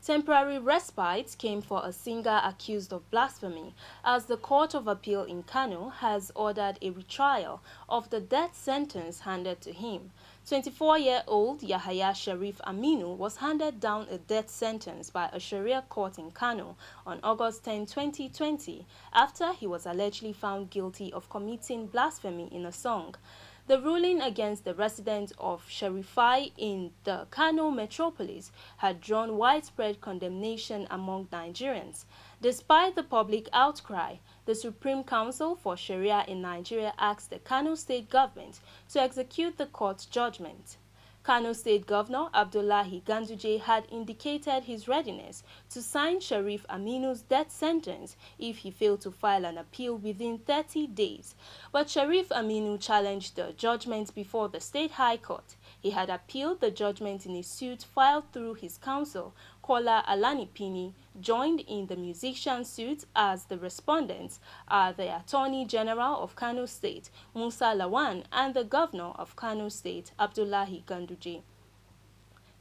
Temporary respite came for a singer accused of blasphemy as the Court of Appeal in Kano has ordered a retrial of the death sentence handed to him. 24-year-old Yahaya Sharif Aminu was handed down a death sentence by a Sharia court in Kano on August 10, 2020, after he was allegedly found guilty of committing blasphemy in a song. The ruling against the resident of Sharifai in the Kano metropolis had drawn widespread condemnation among Nigerians. Despite the public outcry, the Supreme Council for Sharia in Nigeria asked the Kano state government to execute the court's judgment. Kano State Governor Abdullahi Ganduje had indicated his readiness to sign Sharif Aminu's death sentence if he failed to file an appeal within 30 days. But Sharif Aminu challenged the judgment before the State High Court. He had appealed the judgment in a suit filed through his counsel, Kola Alanipini, joined in the musician's suit as the respondents are the Attorney General of Kano State, Musa Lawan, and the Governor of Kano State, Abdullahi Ganduje.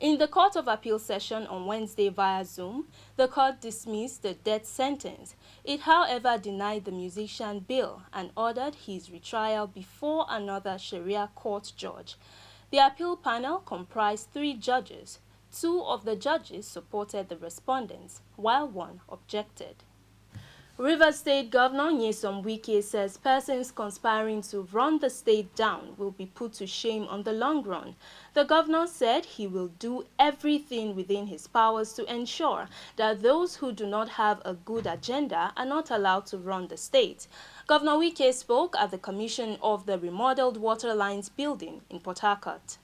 In the Court of Appeal session on Wednesday via Zoom, the court dismissed the death sentence. It, however, denied the musician bail and ordered his retrial before another Sharia court judge. The appeal panel comprised 3 judges. 2 of the judges supported the respondents, while 1 objected. Rivers State Governor Nyesom Wike says persons conspiring to run the state down will be put to shame on the long run. The governor said he will do everything within his powers to ensure that those who do not have a good agenda are not allowed to run the state. Governor Wike spoke at the commission of the remodeled water lines building in Port Harcourt.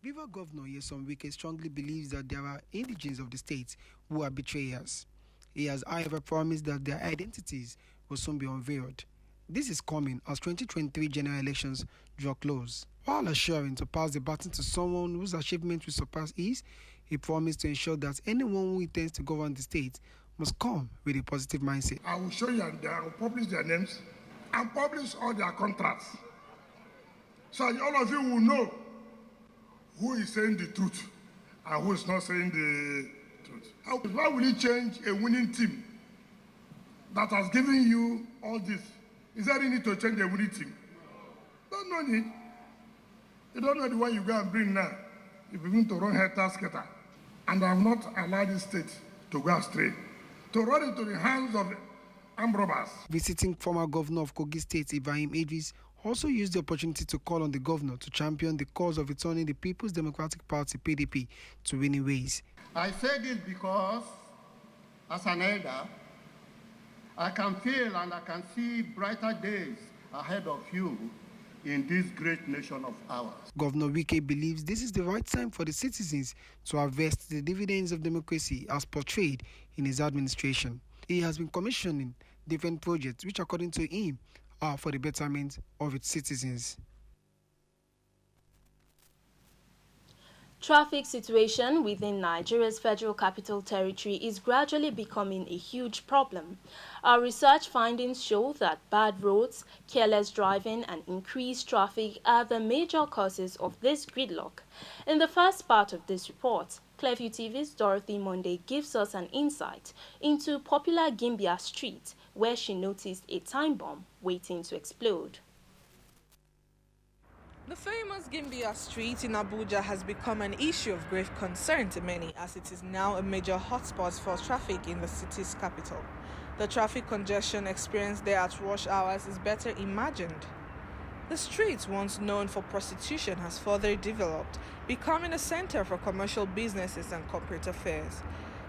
River Governor Nyesom Wike strongly believes that there are indigenes of the state who are betrayers. He has, however, promised that their identities will soon be unveiled. This is coming as 2023 general elections draw close. While assuring to pass the baton to someone whose achievements will surpass his, he promised to ensure that anyone who intends to govern the state must come with a positive mindset. I will show you and I will publish their names and publish all their contracts. So all of you will know who is saying the truth and who is not saying the truth. Why will you change a winning team that has given you all this? Is there any need to change a winning team? No need. You don't know the one you go and bring now. You begin to run helter-skelter. And I have not allowed this state to go astray, to run into the hands of armed robbers. Visiting former governor of Kogi State, Ibrahim Idris, also used the opportunity to call on the governor to champion the cause of returning the People's Democratic Party, PDP, to winning ways. I say this because, as an elder, I can feel and I can see brighter days ahead of you in this great nation of ours. Governor Wike believes this is the right time for the citizens to harvest the dividends of democracy as portrayed in his administration. He has been commissioning different projects which, according to him, are for the betterment of its citizens. Traffic situation within Nigeria's Federal Capital Territory is gradually becoming a huge problem. Our research findings show that bad roads, careless driving, and increased traffic are the major causes of this gridlock. In the first part of this report, Clearview TV's Dorothy Monday gives us an insight into popular Gimbia Street, where she noticed a time bomb waiting to explode. The famous Gimbia Street in Abuja has become an issue of grave concern to many, as it is now a major hotspot for traffic in the city's capital. The traffic congestion experienced there at rush hours is better imagined. The street, once known for prostitution, has further developed, becoming a center for commercial businesses and corporate affairs.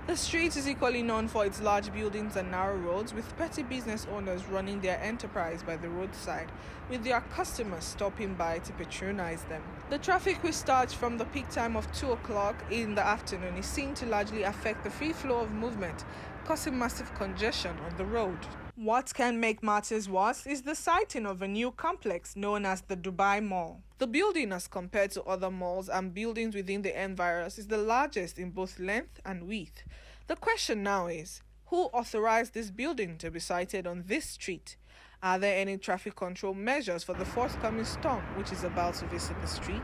The street is equally known for its large buildings and narrow roads, with petty business owners running their enterprise by the roadside, with their customers stopping by to patronize them. The traffic, which starts from the peak time of 2 o'clock in the afternoon, is seen to largely affect the free flow of movement, causing massive congestion on the road. What can make matters worse is the sighting of a new complex known as the Dubai Mall. The building, as compared to other malls and buildings within the M-Virus, is the largest in both length and width. The question now is, who authorized this building to be sited on this street? Are there any traffic control measures for the forthcoming storm which is about to visit the street?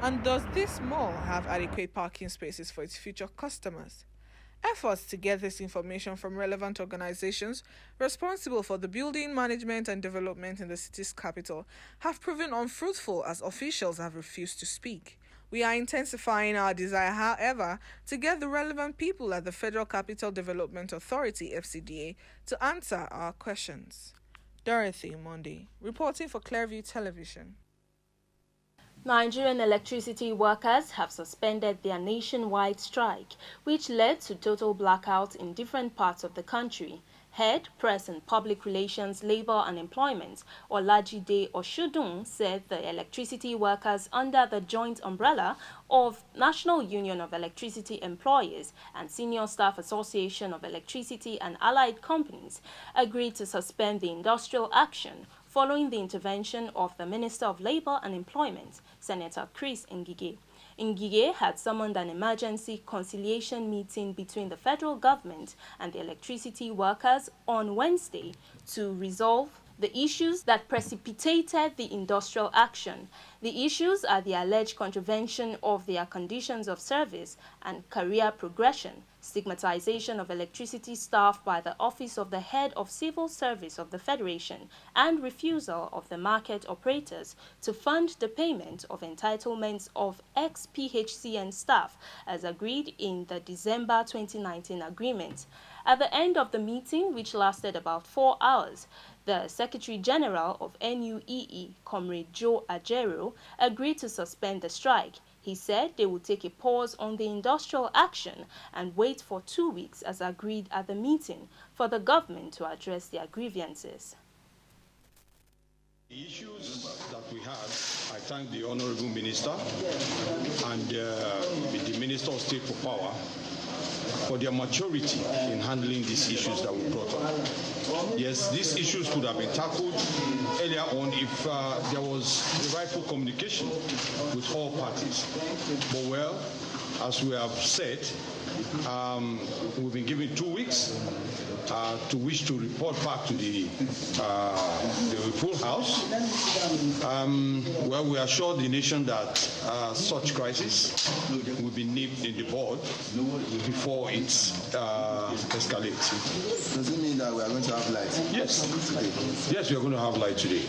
And does this mall have adequate parking spaces for its future customers? Efforts to get this information from relevant organizations responsible for the building, management and development in the city's capital have proven unfruitful as officials have refused to speak. We are intensifying our desire, however, to get the relevant people at the Federal Capital Development Authority (FCDA) to answer our questions. Dorothy Monday, reporting for Clearview Television. Nigerian electricity workers have suspended their nationwide strike, which led to total blackouts in different parts of the country. Head Press and Public Relations, Labor and Employment, Olajide Oshudun, said the electricity workers under the joint umbrella of National Union of Electricity Employers and Senior Staff Association of Electricity and Allied Companies agreed to suspend the industrial action following the intervention of the Minister of Labor and Employment, Senator Chris Ngige. Ngige had summoned an emergency conciliation meeting between the federal government and the electricity workers on Wednesday to resolve the issues that precipitated the industrial action. The issues are the alleged contravention of their conditions of service and career progression, stigmatization of electricity staff by the Office of the Head of Civil Service of the Federation, and refusal of the market operators to fund the payment of entitlements of ex-PHCN staff as agreed in the December 2019 agreement. At the end of the meeting, which lasted about 4 hours, the Secretary General of NUEE, Comrade Joe Ajero, agreed to suspend the strike. He said they would take a pause on the industrial action and wait for 2 weeks as agreed at the meeting for the government to address their grievances. The issues that we had, I thank the Honorable Minister and the Minister of State for Power for their maturity in handling these issues that we brought up. Yes, these issues could have been tackled earlier on if there was the rightful communication with all parties. But well, as we have said, we've been given 2 weeks to wish to report back to the full House. Well, we assure the nation that such crisis will be nipped in the bud before it escalates. Does it mean that we are going to have light? Yes. Yes, we are going to have light today.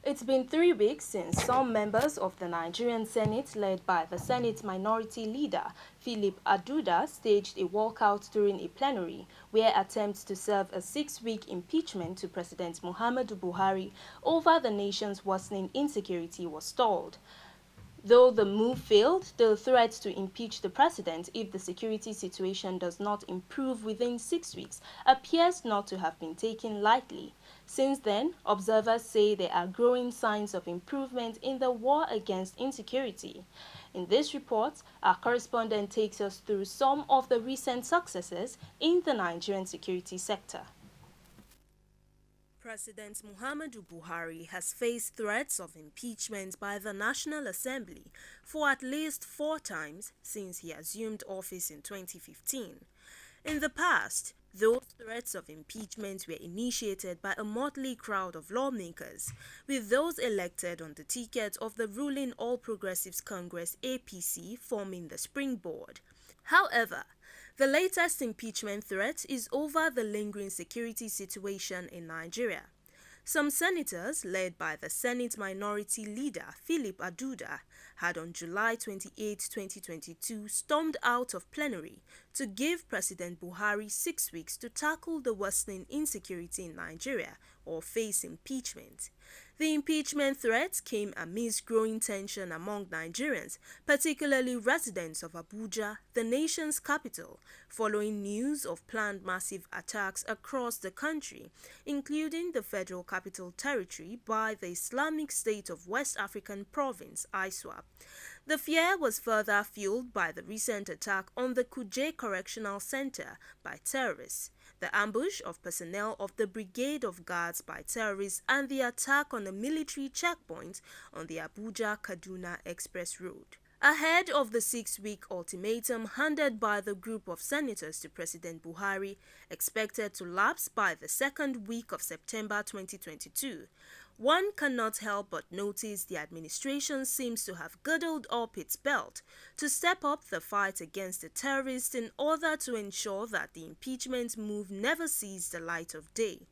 It's been 3 weeks since some members of the Nigerian Senate, led by the Senate Minority Leader, Philip Aduda, staged a walkout during a plenary where attempts to serve a 6-week impeachment to President Muhammadu Buhari over the nation's worsening insecurity was stalled. Though the move failed, the threat to impeach the president if the security situation does not improve within 6 weeks appears not to have been taken lightly. Since then, observers say there are growing signs of improvement in the war against insecurity. In this report, our correspondent takes us through some of the recent successes in the Nigerian security sector. President Muhammadu Buhari has faced threats of impeachment by the National Assembly for at least 4 times since he assumed office in 2015. In the past, those threats of impeachment were initiated by a motley crowd of lawmakers, with those elected on the ticket of the ruling All Progressives Congress (APC) forming the springboard. However, the latest impeachment threat is over the lingering security situation in Nigeria. Some senators, led by the Senate Minority Leader Philip Aduda, had on July 28, 2022 stormed out of plenary to give President Buhari 6 weeks to tackle the worsening insecurity in Nigeria or face impeachment. The impeachment threat came amidst growing tension among Nigerians, particularly residents of Abuja, the nation's capital, following news of planned massive attacks across the country, including the Federal Capital Territory by the Islamic State of West African Province, ISWAP. The fear was further fueled by the recent attack on the Kuje Correctional Center by terrorists, the ambush of personnel of the Brigade of Guards by terrorists, and the attack on a military checkpoint on the Abuja-Kaduna Express Road. Ahead of the 6-week ultimatum handed by the group of senators to President Buhari, expected to lapse by the second week of September 2022, one cannot help but notice the administration seems to have girdled up its belt to step up the fight against the terrorists in order to ensure that the impeachment move never sees the light of day.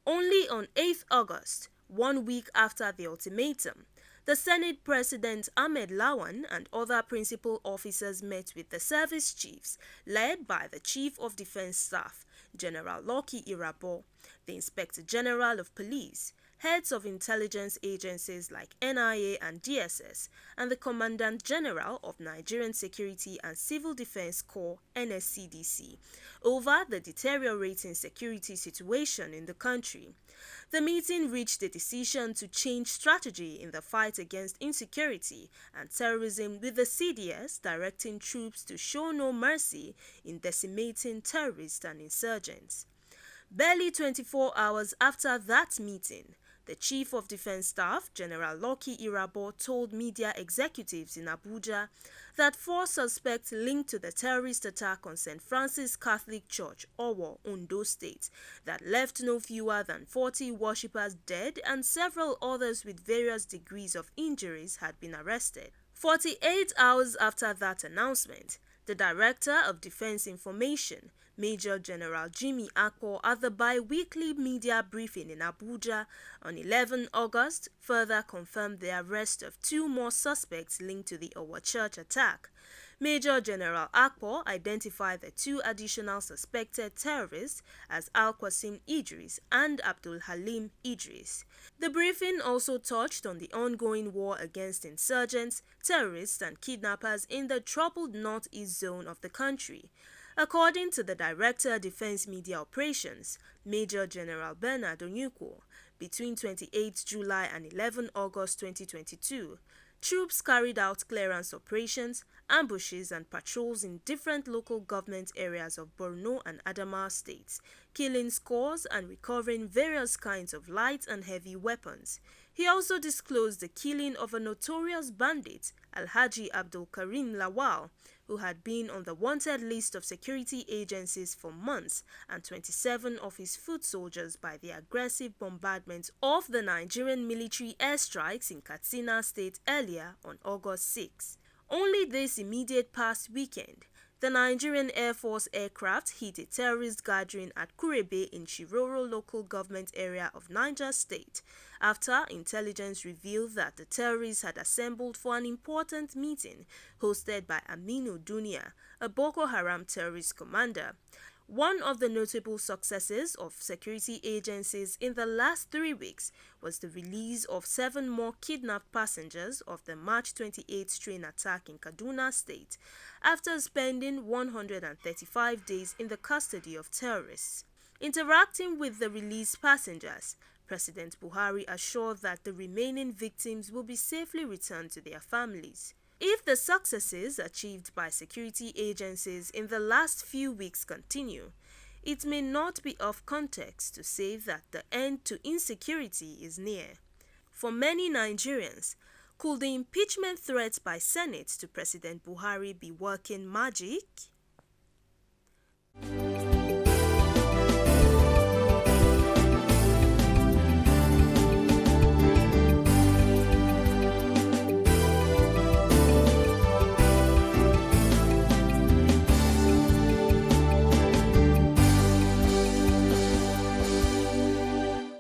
Only on 8th August, 1 week after the ultimatum, the Senate President Ahmed Lawan and other principal officers met with the service chiefs led by the Chief of Defense Staff, General Lucky Irabor, the Inspector General of Police, heads of intelligence agencies like NIA and DSS, and the Commandant General of Nigerian Security and Civil Defense Corps (NSCDC) over the deteriorating security situation in the country. The meeting reached a decision to change strategy in the fight against insecurity and terrorism, with the CDS directing troops to show no mercy in decimating terrorists and insurgents. Barely 24 hours after that meeting, the Chief of Defense Staff, General Lucky Irabor, told media executives in Abuja that 4 suspects linked to the terrorist attack on St. Francis Catholic Church, Owo, Ondo State, that left no fewer than 40 worshippers dead and several others with various degrees of injuries had been arrested. 48 hours after that announcement, the Director of Defense Information, Major General Jimmy Akpo, at the bi-weekly media briefing in Abuja on 11 August, further confirmed the arrest of 2 more suspects linked to the Owo Church attack. Major General Akpo identified the 2 additional suspected terrorists as Al-Qasim Idris and Abdul Halim Idris. The briefing also touched on the ongoing war against insurgents, terrorists and kidnappers in the troubled northeast zone of the country. According to the Director of Defense Media Operations, Major General Bernard Onyuko, between 28 July and 11 August 2022, troops carried out clearance operations, ambushes and patrols in different local government areas of Borno and Adamawa states, killing scores and recovering various kinds of light and heavy weapons. He also disclosed the killing of a notorious bandit, Alhaji Abdul Karim Lawal, who had been on the wanted list of security agencies for months, and 27 of his foot soldiers by the aggressive bombardment of the Nigerian military airstrikes in Katsina State earlier on August 6. Only this immediate past weekend, the Nigerian Air Force aircraft hit a terrorist gathering at Kurebe in Shiroro local government area of Niger State, after intelligence revealed that the terrorists had assembled for an important meeting hosted by Aminu Dunia, a Boko Haram terrorist commander. One of the notable successes of security agencies in the last 3 weeks was the release of 7 more kidnapped passengers of the March 28 train attack in Kaduna State, after spending 135 days in the custody of terrorists. Interacting with the released passengers, President Buhari assured that the remaining victims will be safely returned to their families. If the successes achieved by security agencies in the last few weeks continue, it may not be off context to say that the end to insecurity is near. For many Nigerians, could the impeachment threat by Senate to President Buhari be working magic?